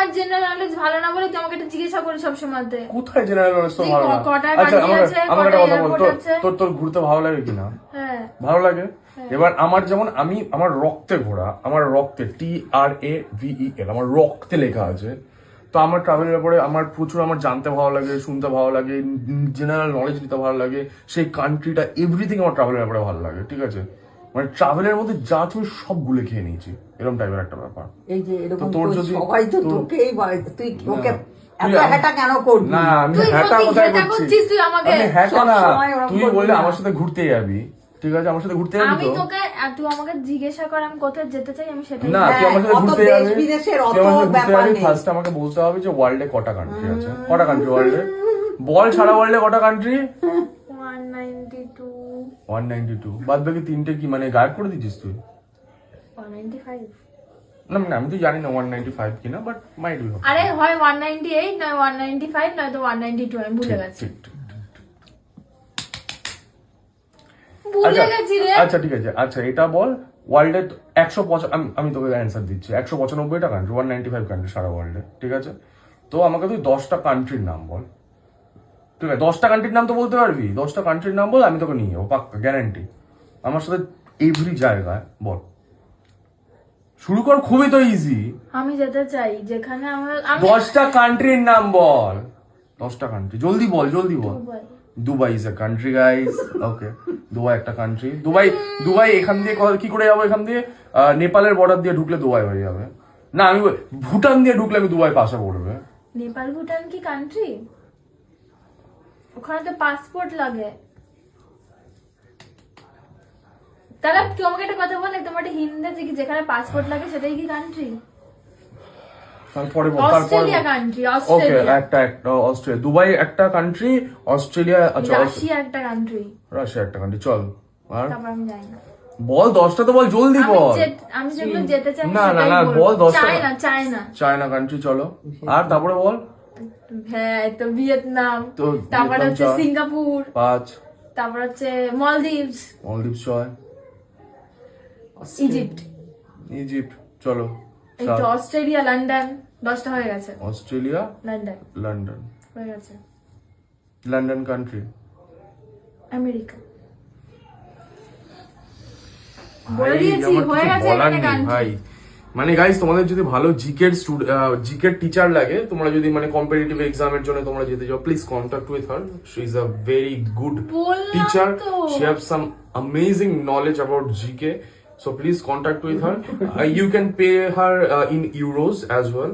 আমার general knowledge ভালো না বলে তুই আমাকে এটা জিজ্ঞাসা করিস সবসময়তে। কোথায় জেনারেল নলেজ তো তুই ভালো না? কটা আচ্ছা country আছে, আমার কটা একটা কথা বল, airport আছে? তোর ঘুরতে ভালো লাগে কিনা? হ্যাঁ ভালো লাগে। এবার আমার যেমন আমার রক্তে ঘোরা, আমার রক্তে TRAVEL আমার রক্তে লেখা আছে। তো আমার ট্রাভেলের ব্যাপারে আমার প্রচুর আমার জানতে ভালো লাগে, শুনতে ভালো লাগে, জেনারেল নলেজ নিতে ভালো লাগে, সেই কান্ট্রিটা এভরিথিং আমার ট্রাভেলের ব্যাপারে ভালো লাগে, ঠিক আছে? মানে ট্রাভেলের মধ্যে যা তুমি সব গুলে খেয়ে নিয়েছি, এরকম টাইপের একটা ব্যাপার। এই যে এরকম তোর করে যদি সবাই তো তোকেই বলে, তুই ওকে এত তুই হ্যাটা কেন করবি? না, আমি তুই হ্যাটা সত্যি কোথায় হ্যাটা করছি? করছিস তুই আমাকে। আমি হ্যাটা না, সবসময় ওরকম তুই করবি বললে না। আমার সাথে ঘুরতে যাবি, ঠিক আছে? আমার সাথে ঘুরতে যাবি আমি তো? তোকে তুই আমাকে জিজ্ঞাসা কর আমি কোথায় যেতে চাই, আমি সেটাই না, বলবো। তুই আমার সাথে অত ঘুরতে দেশ যাবি, বিদেশের তুই অত আমার সাথে ঘুরতে ব্যাপার যাবি, নেই। ফার্স্ট আমাকে বলতে হবে যে ওয়ার্ল্ডে কটা কান্ট্রি আছে, কটা কান্ট্রি ওয়ার্ল্ডে বল, সারা ওয়ার্ল্ডে কটা কান্ট্রি? 192 192। বাদ বাকি তিনটে কি মানে গায়েব করে দিচ্ছিস তুই? 195। না মানে আমি তো জানি না 195 কিনা, বাট মাইট বি। আরে হয় 198 নয় 195 নয় তো 192, আমি ভুলে গেছি। ভুলে গেছি রে। আচ্ছা ঠিক আছে, আচ্ছা এটা বল, ওয়ার্ল্ডে 195, আমি তোকে অ্যান্সার দিচ্ছি, 195টা কান্ট্রি, 195 কান্ট্রি সারা ওয়ার্ল্ডে, ঠিক আছে? তো আমাকে তুই 10টা কান্ট্রির নাম বল, ঠিক আছে? 10টা কান্ট্রির নাম তো বলতে পারবি? 10টা কান্ট্রির নাম বল, আমি তোকে নিয়ে যাবো পাক্কা, গ্যারান্টি। আমার সাথে এভরি জায়গায় বল, শুরু কর, খুবই তো ইজি। আমি যেতে চাই যেখানে আমি 10টা কান্ট্রির নাম বল, 10টা কান্ট্রি, জলদি বল, জলদি বল। Dubai. Dubai is a country guys, okay. Dubai একটা কান্ট্রি। দুবাই এখান দিয়ে কি করে যাবো? এখান দিয়ে নেপালের বর্ডার দিয়ে ঢুকলে দুবাই হয়ে যাবে। না, আমি ভুটান দিয়ে ঢুকলে আমি দুবাই পাশে পড়বে। নেপাল ভুটান কি কান্ট্রি? ওখানে তো পাসপোর্ট লাগে। তাহলে তুই আমাকে একটা কথা বল, তোমার হিন্দিতে কি যেখানে পাসপোর্ট লাগে সেটাই কি কান্ট্রি? তারপরে অস্ট্রেলিয়া কান্ট্রি, ওকে, অস্ট্রেলিয়া। একটা অস্ট্রেলিয়া, দুবাই একটা কান্ট্রি, অস্ট্রেলিয়া, আচ্ছা রাশিয়া একটা কান্ট্রি। রাশিয়া একটা কান্ট্রি, চল। আর তারপর আমি জানি না। বল 10টা তো বল, জলদি বল। আমি যেগুলো যেতে চাই না, না, সেটাই না, বলবো। বল 10টা। চায়না। চায়না কান্ট্রি, চলো। আর তারপরে বল। হ্যাঁ, তো ভিয়েতনাম, তো তারপরে ভিয়েতনাম হচ্ছে চার। সিঙ্গাপুর, 5, তারপর হচ্ছে মলদ্বীপস, মলদ্বীপ 6, ইজিপ্ট, চলো। এই তো অস্ট্রেলিয়া, লন্ডন, 10টা হয়ে গেছে। অস্ট্রেলিয়া, লন্ডন লন্ডন, হয়ে গেছে। লন্ডন কান্ট্রি, আমেরিকা বলে দিয়েছি, হয়ে গেছে এখানে কান্ট্রি। ভাই মানে গাইস, তোমাদের যদি ভালো জিকের টিচার লাগে, তোমরা যদি মানে কম্পিটিটিভ এক্সামের জন্য তোমরা যেতে চাও, please contact with her. She is a very good বললাম টিচার, তো। She have some amazing knowledge about GK, so please contact with her. You can pay her in euros as well.